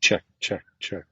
Check, check, check.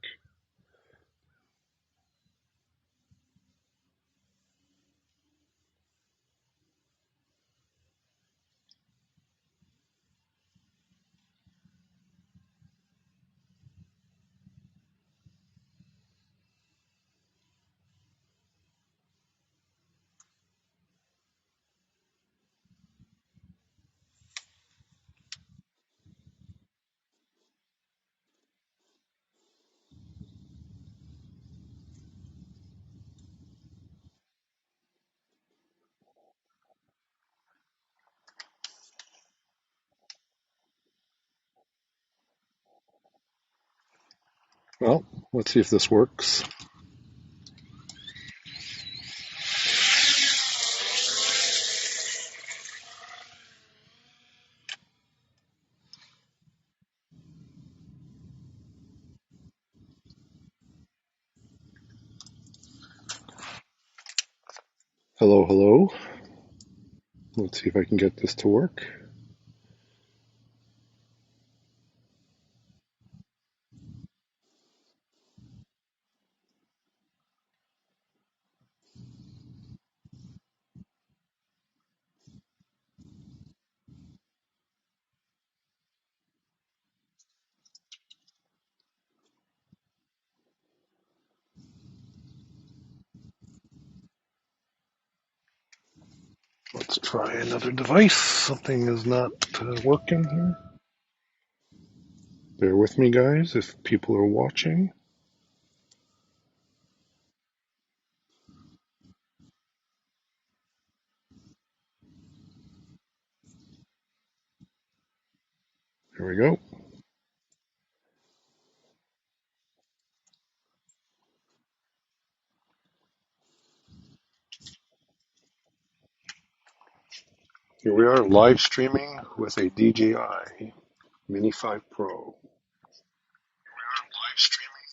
Well, let's see if this works. Hello, hello. Let's see if I can get this to work. Let's try another device. Something is not working here. Bear with me, guys, if people are watching. Here we go. Here we are live streaming with a DJI Mini 5 Pro. Live streaming.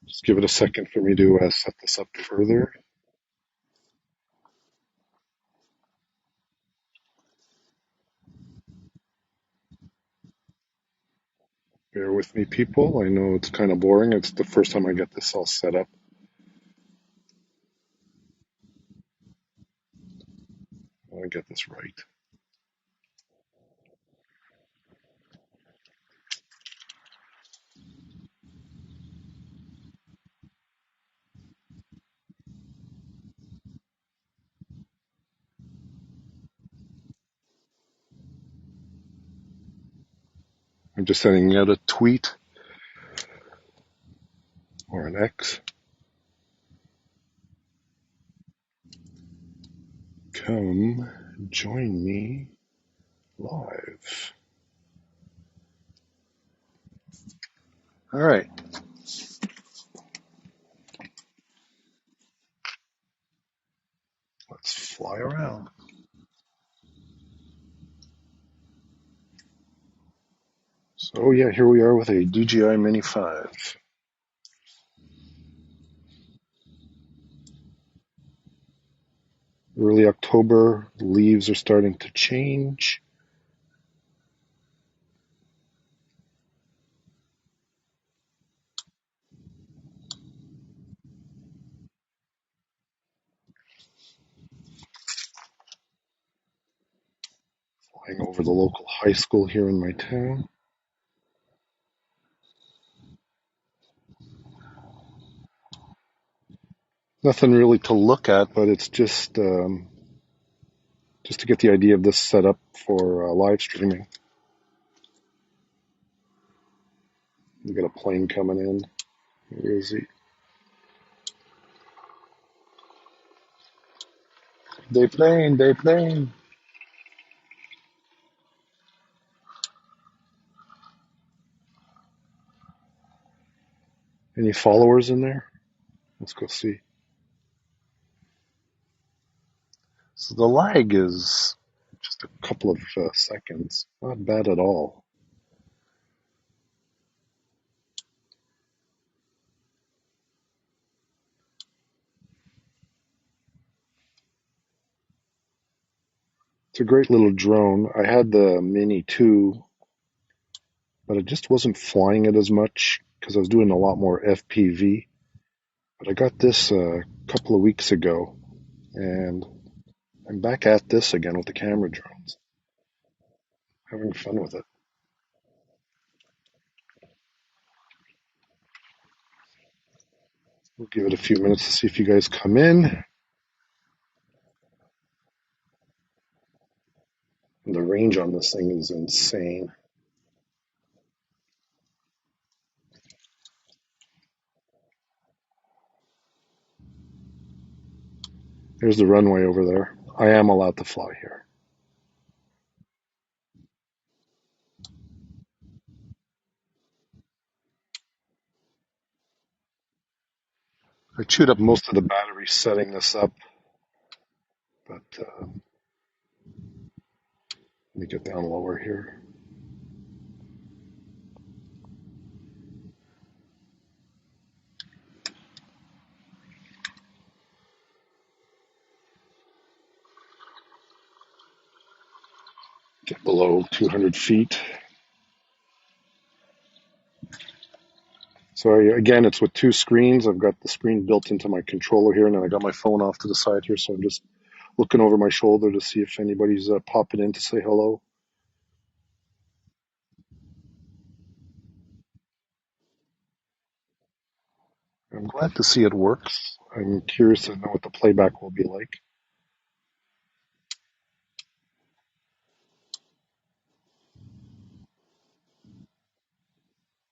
Just give it a second for me to set this up further. Bear with me, people. I know it's kind of boring. It's the first time I get this all set up. I want to get this right. I'm just sending out a tweet or an X. Come join me live. All right. Let's fly around. So yeah, here we are with a DJI Mini 5. Early October, leaves are starting to change. Flying over the local high school here in my town. Nothing really to look at, but it's just to get the idea of this setup for live streaming. We got a plane coming in. Where is he? They plane. Any followers in there? Let's go see. So the lag is just a couple of seconds. Not bad at all. It's a great little drone. I had the Mini 2, but I just wasn't flying it as much because I was doing a lot more FPV. But I got this a couple of weeks ago, and I'm back at this again with the camera drones, having fun with it. We'll give it a few minutes to see if you guys come in. And the range on this thing is insane. There's the runway over there. I am allowed to fly here. I chewed up most of the battery setting this up, but let me get down lower here. Get below 200 feet. So again, it's with two screens. I've got the screen built into my controller here, and then I got my phone off to the side here, so I'm just looking over my shoulder to see if anybody's popping in to say hello. I'm glad to see it works. I'm curious to know what the playback will be like.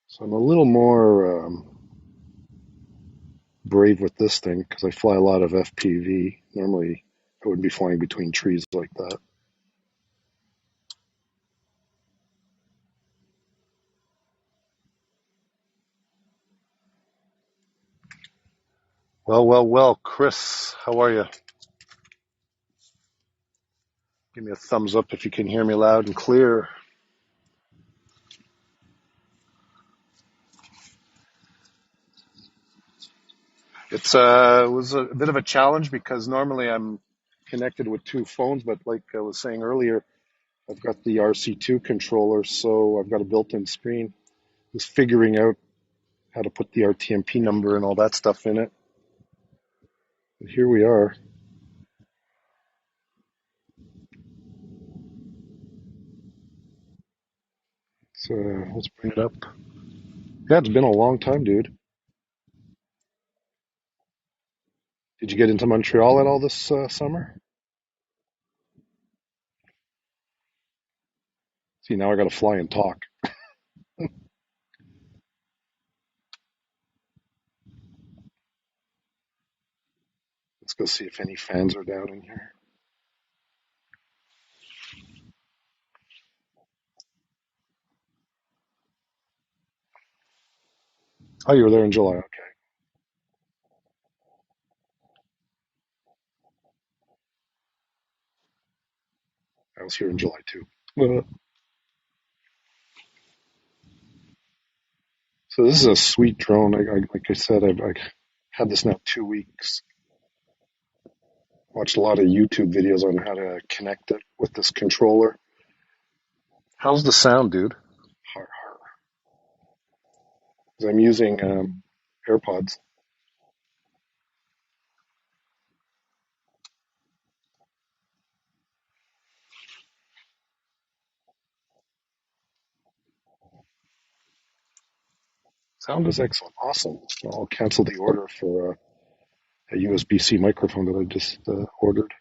So I'm a little more brave with this thing because I fly a lot of FPV. Normally, I wouldn't be flying between trees like that. Well, well, well, Chris, how are you? Give me a thumbs up if you can hear me loud and clear. It was a bit of a challenge because normally I'm connected with two phones, but like I was saying earlier, I've got the RC2 controller, so I've got a built-in screen. Just figuring out how to put the RTMP number and all that stuff in it. But here we are. So let's bring it up. Yeah, it's been a long time, dude. Did you get into Montreal at all this summer? See, now I got to fly and talk. Let's go see if any fans are down in here. Oh, you were there in July. Okay. I was here in July too. So this is a sweet drone. Like I said, I've had this now 2 weeks. Watched a lot of YouTube videos on how to connect it with this controller. How's the sound, dude? Har, har. 'Cause I'm using AirPods. Sound is excellent. Awesome. I'll cancel the order for a USB-C microphone that I just ordered.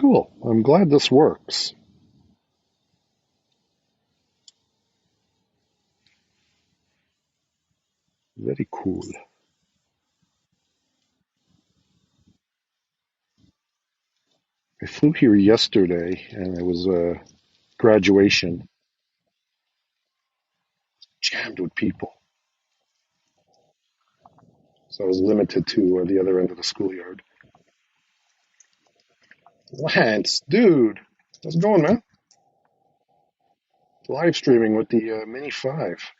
Cool. I'm glad this works. Very cool. I flew here yesterday, and it was graduation, jammed with people. So I was limited to the other end of the schoolyard. Lance, dude, how's it going, man? Live streaming with the Mini 5.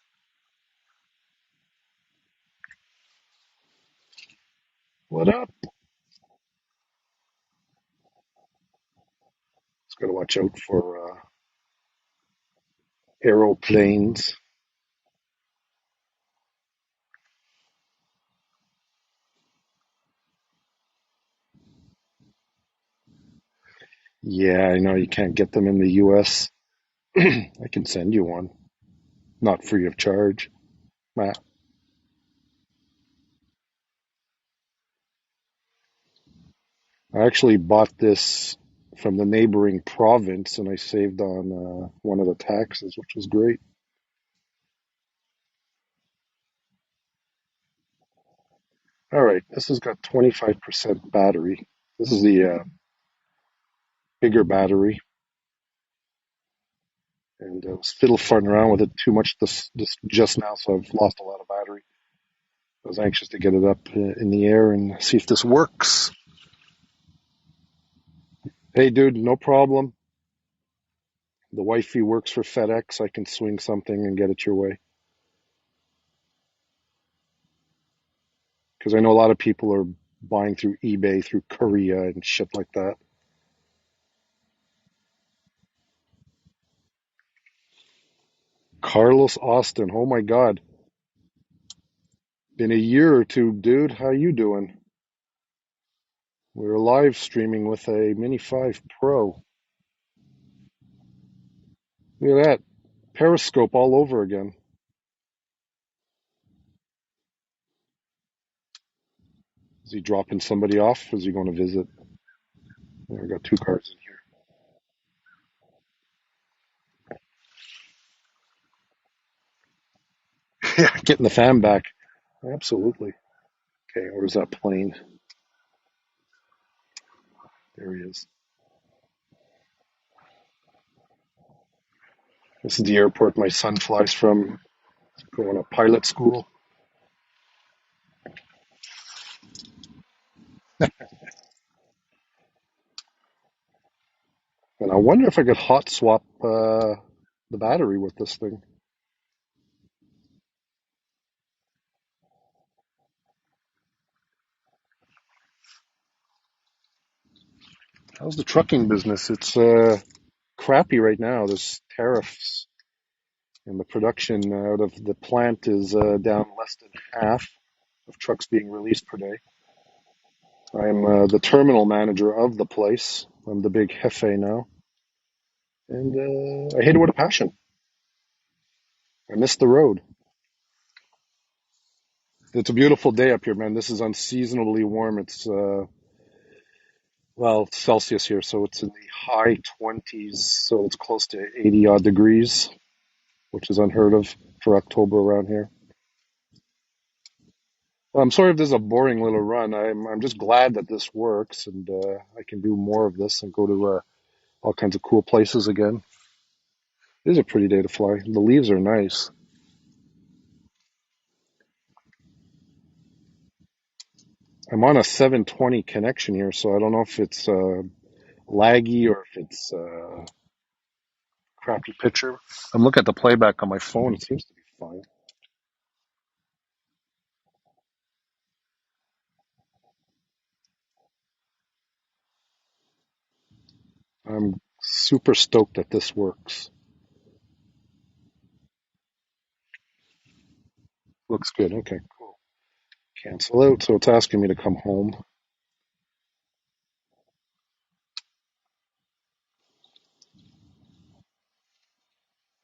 What up? Just got to watch out for aeroplanes. Yeah, I know you can't get them in the US. I can send you one, not free of charge. Matt, I actually bought this from the neighboring province and I saved on one of the taxes, which was great. All right, this has got 25% battery. This is the bigger battery, and I was fiddle farting around with it too much this just now, so I've lost a lot of battery. I was anxious to get it up in the air and see if this works. Hey, dude, no problem. The wifey works for FedEx. I can swing something and get it your way. Because I know a lot of people are buying through eBay, through Korea and shit like that. Carlos Austin, oh my God. Been a year or two, dude. How you doing? We were live streaming with a Mini 5 Pro. Look at that. Periscope all over again. Is he dropping somebody off? Is he going to visit? I got two cars in here. Yeah, getting the fan back. Absolutely. Okay, where's that plane? There he is. This is the airport my son flies from, going to pilot school. And I wonder if I could hot swap the battery with this thing. How's the trucking business? It's crappy right now. There's tariffs, and the production out of the plant is down less than half of trucks being released per day. I'm the terminal manager of the place. I'm the big jefe now, and I hate it with a passion. I miss the road. It's a beautiful day up here, man. This is unseasonably warm. It's well, it's Celsius here, so it's in the high 20s, so it's close to 80 odd degrees, which is unheard of for October around here. Well, I'm sorry if this is a boring little run. I'm just glad that this works, and I can do more of this and go to all kinds of cool places again. It is a pretty day to fly. The leaves are nice. I'm on a 720 connection here, so I don't know if it's laggy or if it's crappy picture. I'm looking at the playback on my phone. It seems to be fine. I'm super stoked that this works. Looks good. Okay, cool. Cancel out. So it's asking me to come home.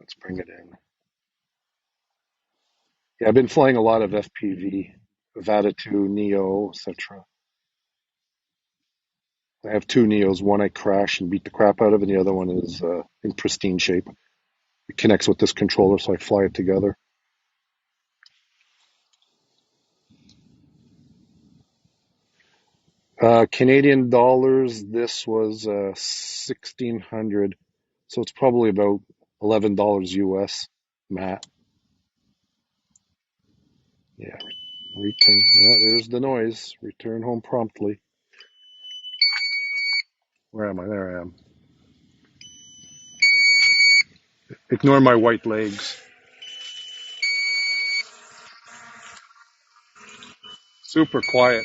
Let's bring it in. Yeah, I've been flying a lot of FPV, Vata 2, Neo, etc. I have two Neos. One I crash and beat the crap out of, and the other one is in pristine shape. It connects with this controller, so I fly it together. Canadian dollars, this was 1,600, so it's probably about $11 US, Matt. Yeah, return. Yeah, there's the noise. Return home promptly. Where am I? There I am. Ignore my white legs. Super quiet.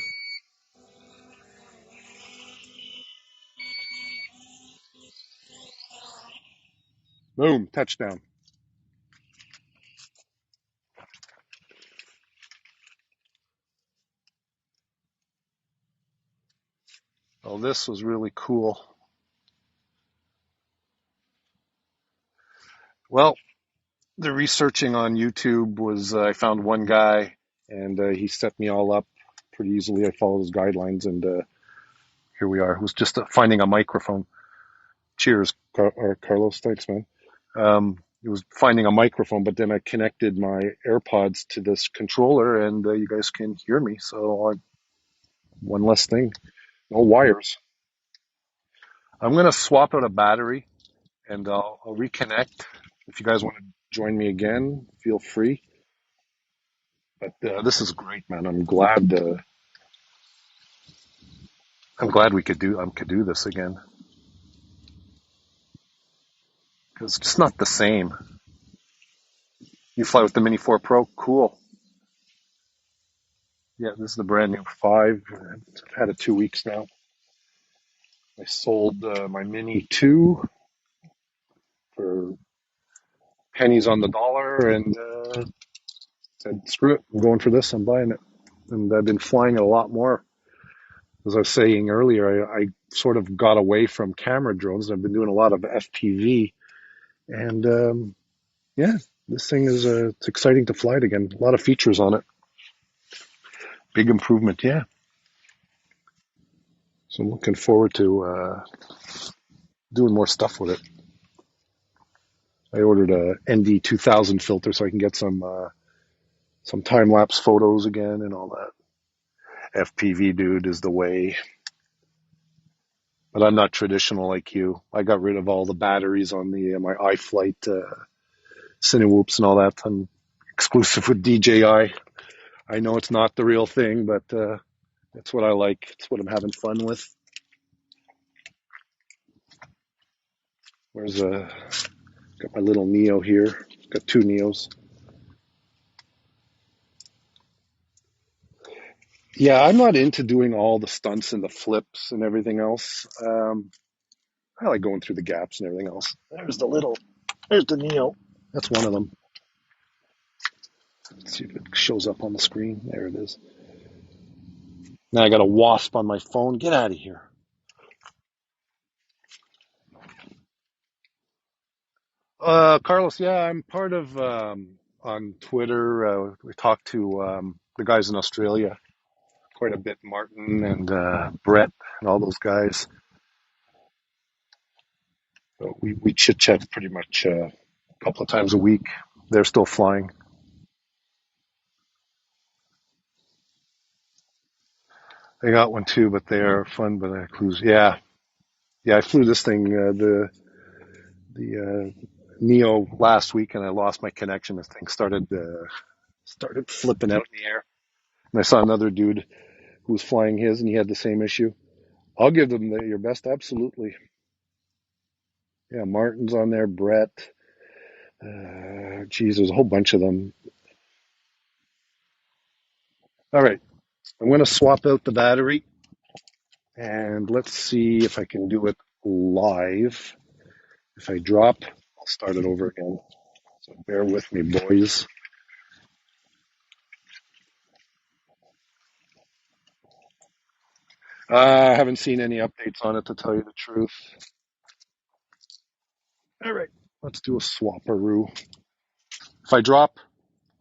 Boom, touchdown. Oh, this was really cool. Well, the researching on YouTube was I found one guy and he set me all up pretty easily. I followed his guidelines and here we are. It was just finding a microphone. Cheers, Carlos. Thanks, man. It was finding a microphone, but then I connected my AirPods to this controller and you guys can hear me. So one less thing. No wires. I'm going to swap out a battery and I'll reconnect. If you guys want to join me again, feel free. But this is great, man. I'm glad we could do this again because it's just not the same. You fly with the Mini 4 Pro, cool. Yeah, this is the brand new 5. I've had it 2 weeks now. I sold my Mini 2 for pennies on the dollar and said, screw it, I'm going for this. I'm buying it. And I've been flying it a lot more. As I was saying earlier, I sort of got away from camera drones. I've been doing a lot of FPV. And yeah, this thing is it's exciting to fly it again. A lot of features on it. Big improvement, yeah. So I'm looking forward to doing more stuff with it. I ordered a ND 2000 filter so I can get some time lapse photos again and all that. FPV, dude, is the way. But I'm not traditional like you. I got rid of all the batteries on the my iFlight Cinewhoops and all that. I'm exclusive with DJI. I know it's not the real thing, but it's what I like. It's what I'm having fun with. Where's got my little Neo here. Got 2 Neos. Yeah, I'm not into doing all the stunts and the flips and everything else. I like going through the gaps and everything else. There's the Neo. That's one of them. Let's see if it shows up on the screen. There it is. Now I got a wasp on my phone. Get out of here. Carlos, yeah, I'm part of on Twitter. We talk to the guys in Australia quite a bit, Martin and Brett and all those guys. So we chit chat pretty much a couple of times a week. They're still flying. They got one too, but they are fun. But I cruise, yeah, yeah. I flew this thing, the Neo last week, and I lost my connection. This thing started flipping out in the air, and I saw another dude who was flying his, and he had the same issue. I'll give them your best, absolutely. Yeah, Martin's on there, Brett. Geez, there's a whole bunch of them. All right, I'm going to swap out the battery, and let's see if I can do it live. If I drop, I'll start it over again. So bear with me, boys. I haven't seen any updates on it, to tell you the truth. All right, let's do a swapperoo. If I drop,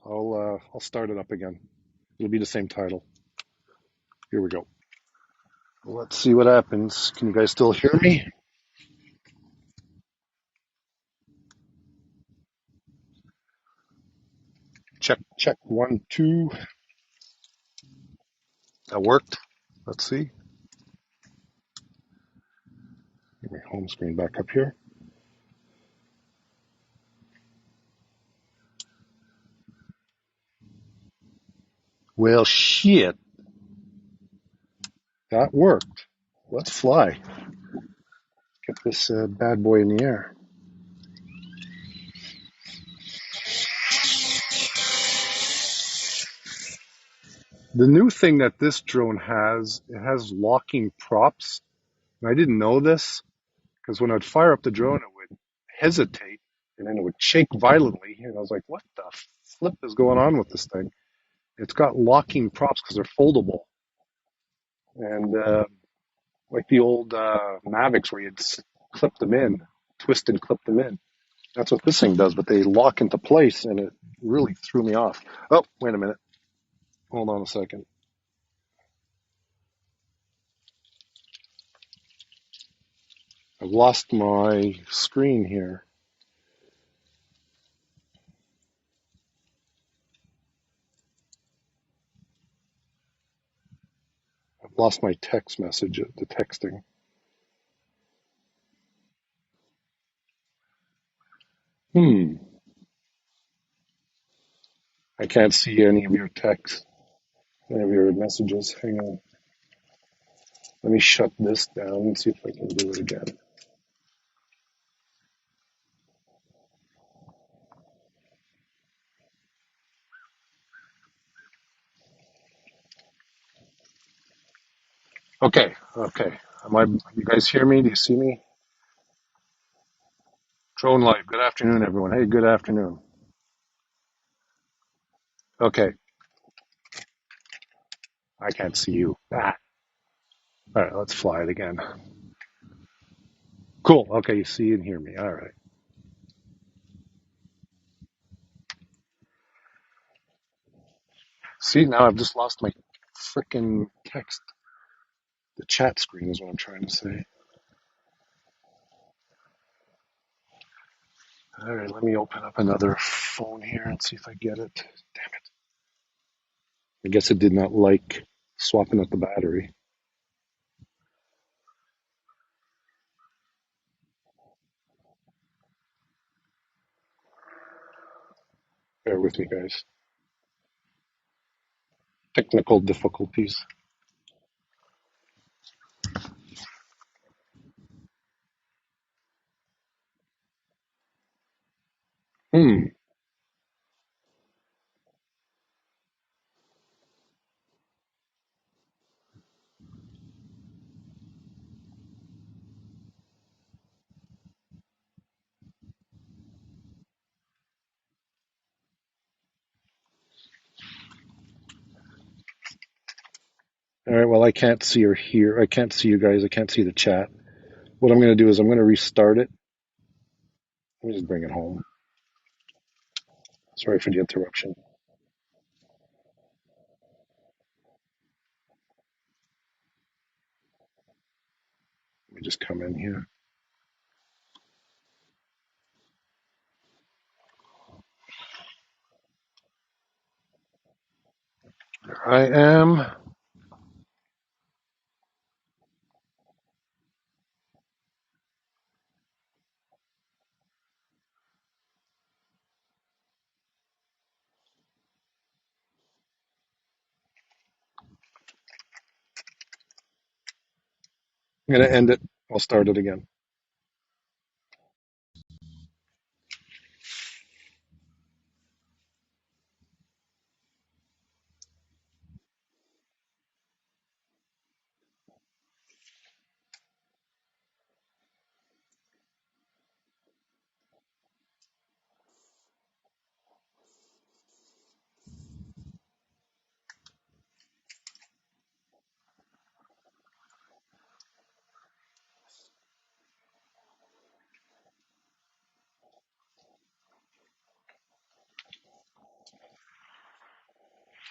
I'll start it up again. It'll be the same title. Here we go. Let's see what happens. Can you guys still hear me? Check, check, 1, 2. That worked. Let's see. Get my home screen back up here. Well, shit. That worked. Let's fly. Get this bad boy in the air. The new thing that this drone has, it has locking props. And I didn't know this because when I'd fire up the drone, it would hesitate. and then it would shake violently. And I was like, what the flip is going on with this thing? It's got locking props because they're foldable. And like the old Mavics where you'd clip them in, twist and clip them in. That's what this thing does, but they lock into place, and it really threw me off. Oh, wait a minute. Hold on a second. I've lost my screen here. I've lost my text message, the texting. I can't see any of your texts, any of your messages. Hang on. Let me shut this down and see if I can do it again. Okay, okay. You guys hear me? Do you see me? Drone Live. Good afternoon, everyone. Hey, good afternoon. Okay, I can't see you. Ah. All right, let's fly it again. Cool. Okay, you see and hear me. All right. See, now I've just lost my freaking text. The chat screen is what I'm trying to say. All right, let me open up another phone here and see if I get it. Damn it. I guess it did not like swapping out the battery. Bear with me, guys. Technical difficulties. Hmm. All right, well, I can't see or hear. I can't see you guys. I can't see the chat. What I'm going to do is I'm going to restart it. Let me just bring it home. Sorry for the interruption. Let me just come in here. There I am. I'm going to end it. I'll start it again.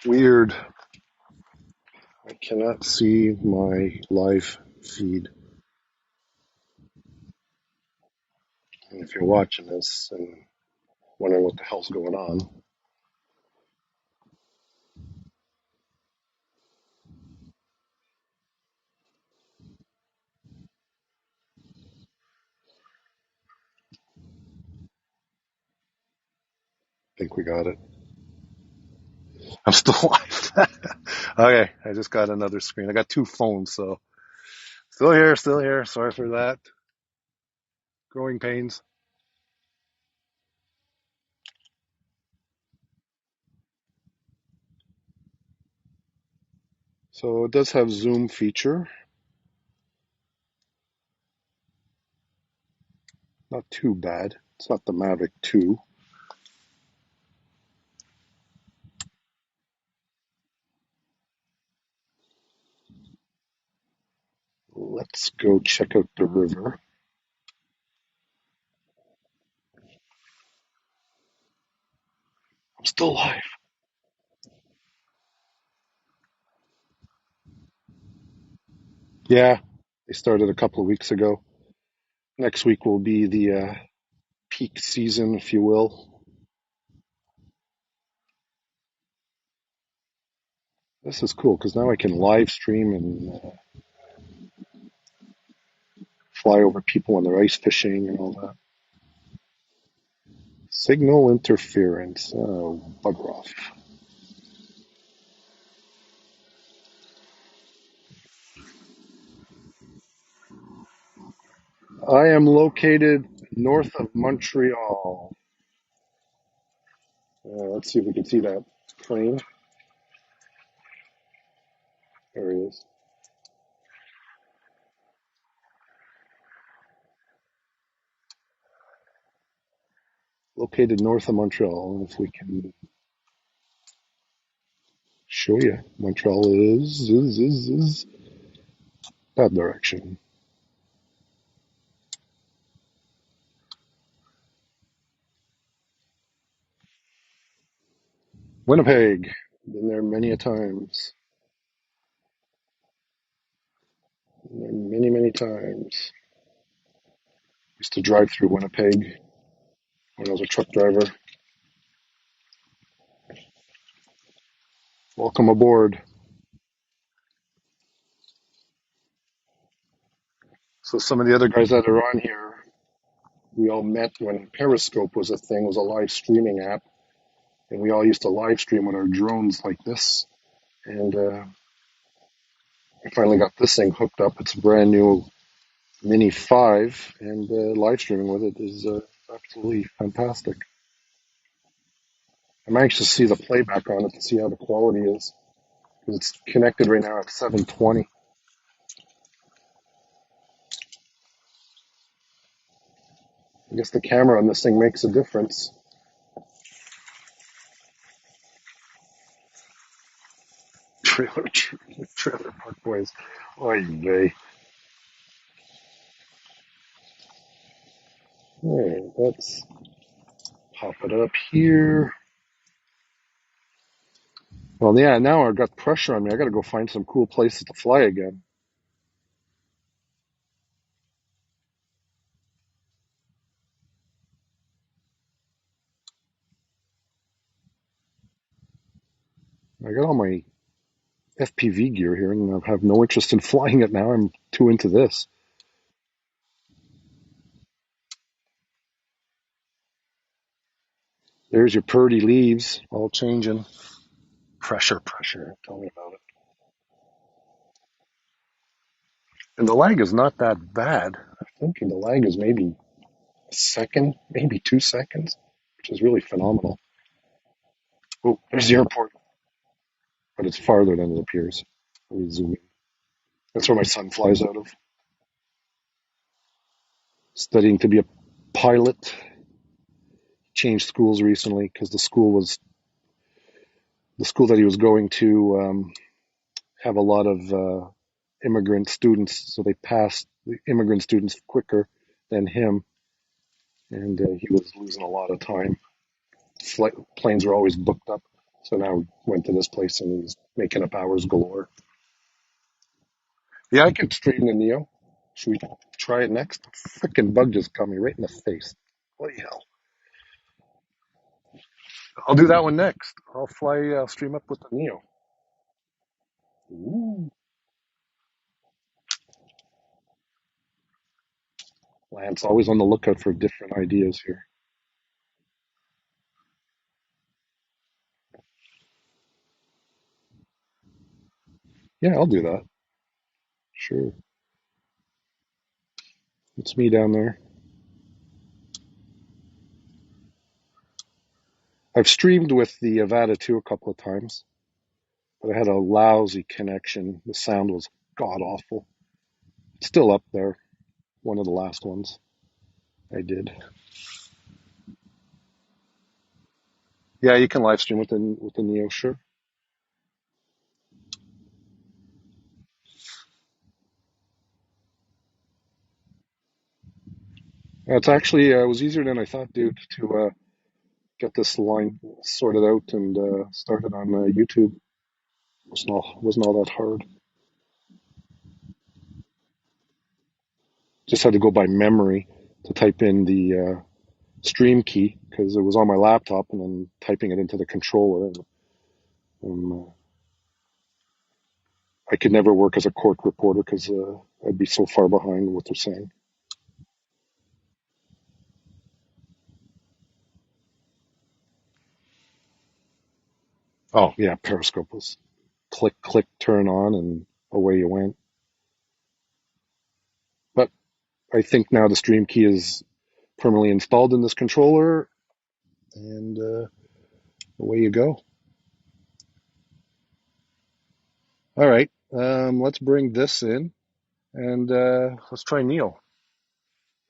Weird. I cannot see my live feed. And if you're watching this and wondering what the hell's going on, I think we got it. I'm still live. Okay, I just got another screen. I got two phones, so still here, still here. Sorry for that. Growing pains. So it does have zoom feature. Not too bad. It's not the Mavic 2. Let's go check out the river. I'm still live. Yeah, they started a couple of weeks ago. Next week will be the peak season, if you will. This is cool because now I can live stream and fly over people when they're ice fishing and all that. Signal interference. Oh, bugger off. I am located north of Montreal. Let's see if we can see that plane. There he is. Located north of Montreal. If we can show you, Montreal is that direction. Winnipeg. Been there many a times. Been there many, many times. Used to drive through Winnipeg when I was a truck driver. Welcome aboard. So some of the other guys that are on here, we all met when Periscope was a thing, was a live streaming app, and we all used to live stream with our drones like this. And I finally got this thing hooked up. It's a brand new Mini 5, and live streaming with it is absolutely fantastic. I'm anxious to see the playback on it to see how the quality is. It's connected right now at 720. I guess the camera on this thing makes a difference. Trailer Park Boys. Oy vey. Alright, let's pop it up here. Well, yeah, now I've got pressure on me. I gotta go find some cool places to fly again. I got all my FPV gear here and I have no interest in flying it now. I'm too into this. There's your purdy leaves all changing. Pressure. Tell me about it. And the lag is not that bad. I'm thinking the lag is maybe a second, maybe 2 seconds, which is really phenomenal. Oh, there's the airport, but it's farther than it appears. Let me zoom in. That's where my son flies out of. Studying to be a pilot. Changed schools recently because the school that he was going to have a lot of immigrant students, so they passed the immigrant students quicker than him, and he was losing a lot of time. Planes were always booked up, so now he went to this place and he's making up hours galore. Yeah, I could straighten the Neo. Should we try it next? Freaking bug just got me right in the face. Holy hell. I'll do that one next. I'll stream up with the Neo. Ooh. Lance, always on the lookout for different ideas here. Yeah, I'll do that. Sure. It's me down there. I've streamed with the Avata 2 a couple of times, but I had a lousy connection. The sound was god awful. It's still up there. One of the last ones I did. Yeah, you can live stream with the Neo, sure. It's actually it was easier than I thought, dude, to get this line sorted out and started on YouTube. Wasn't all that hard. Just had to go by memory to type in the stream key because it was on my laptop, and then typing it into the controller. And I could never work as a court reporter because I'd be so far behind what they're saying. Oh yeah, Periscope was click, click, turn on, and away you went. But I think now the stream key is permanently installed in this controller, and away you go. All right, let's bring this in, and let's try Neo.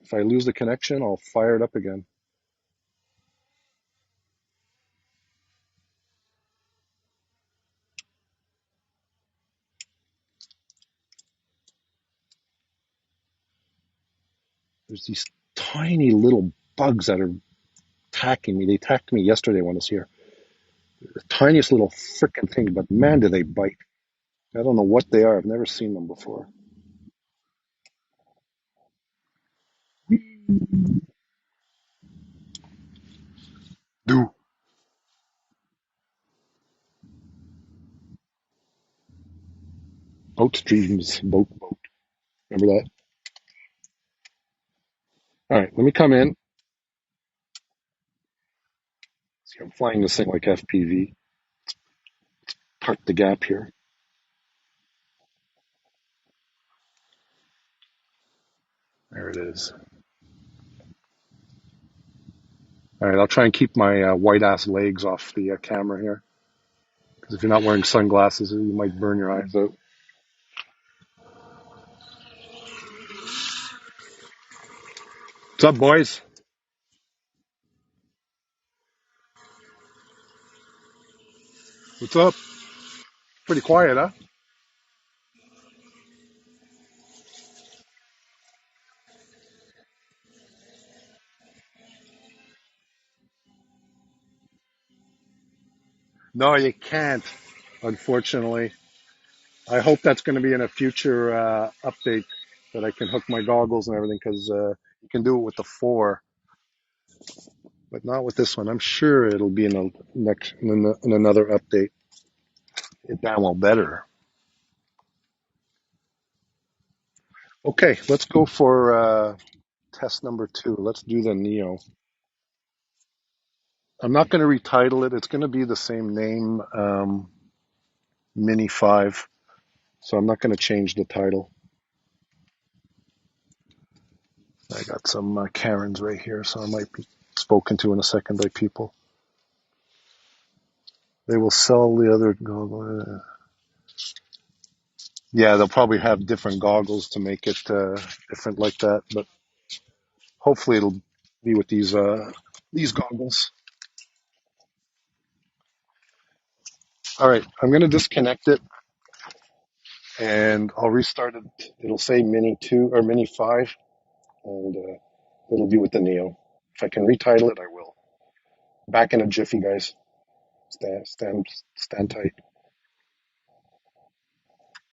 If I lose the connection, I'll fire it up again. There's these tiny little bugs that are attacking me. They attacked me yesterday when I was here. The tiniest little freaking thing, but man, do they bite. I don't know what they are. I've never seen them before. Do boat streams, boat. Remember that? All right, let me come in. See, I'm flying this thing like FPV. Park the gap here. There it is. All right, I'll try and keep my white ass legs off the camera here, because if you're not wearing sunglasses, you might burn your eyes out. What's up, boys? What's up? Pretty quiet, huh? No, you can't, unfortunately. I hope that's going to be in a future update that I can hook my goggles and everything, because you can do it with the 4, but not with this one. I'm sure it'll be in a next in another update. It damn well better. Okay, let's go for test number 2. Let's do the Neo. I'm not going to retitle it. It's going to be the same name, Mini 5. So I'm not going to change the title. I got some Karens right here, so I might be spoken to in a second by people. They will sell the other goggle. Yeah, they'll probably have different goggles to make it different like that, but hopefully it'll be with these goggles. All right, I'm going to disconnect it and I'll restart it. It'll say Mini 2 or Mini 5, and it'll be with the Neo. If I can retitle it, I will. Back in a jiffy, guys. Stand tight.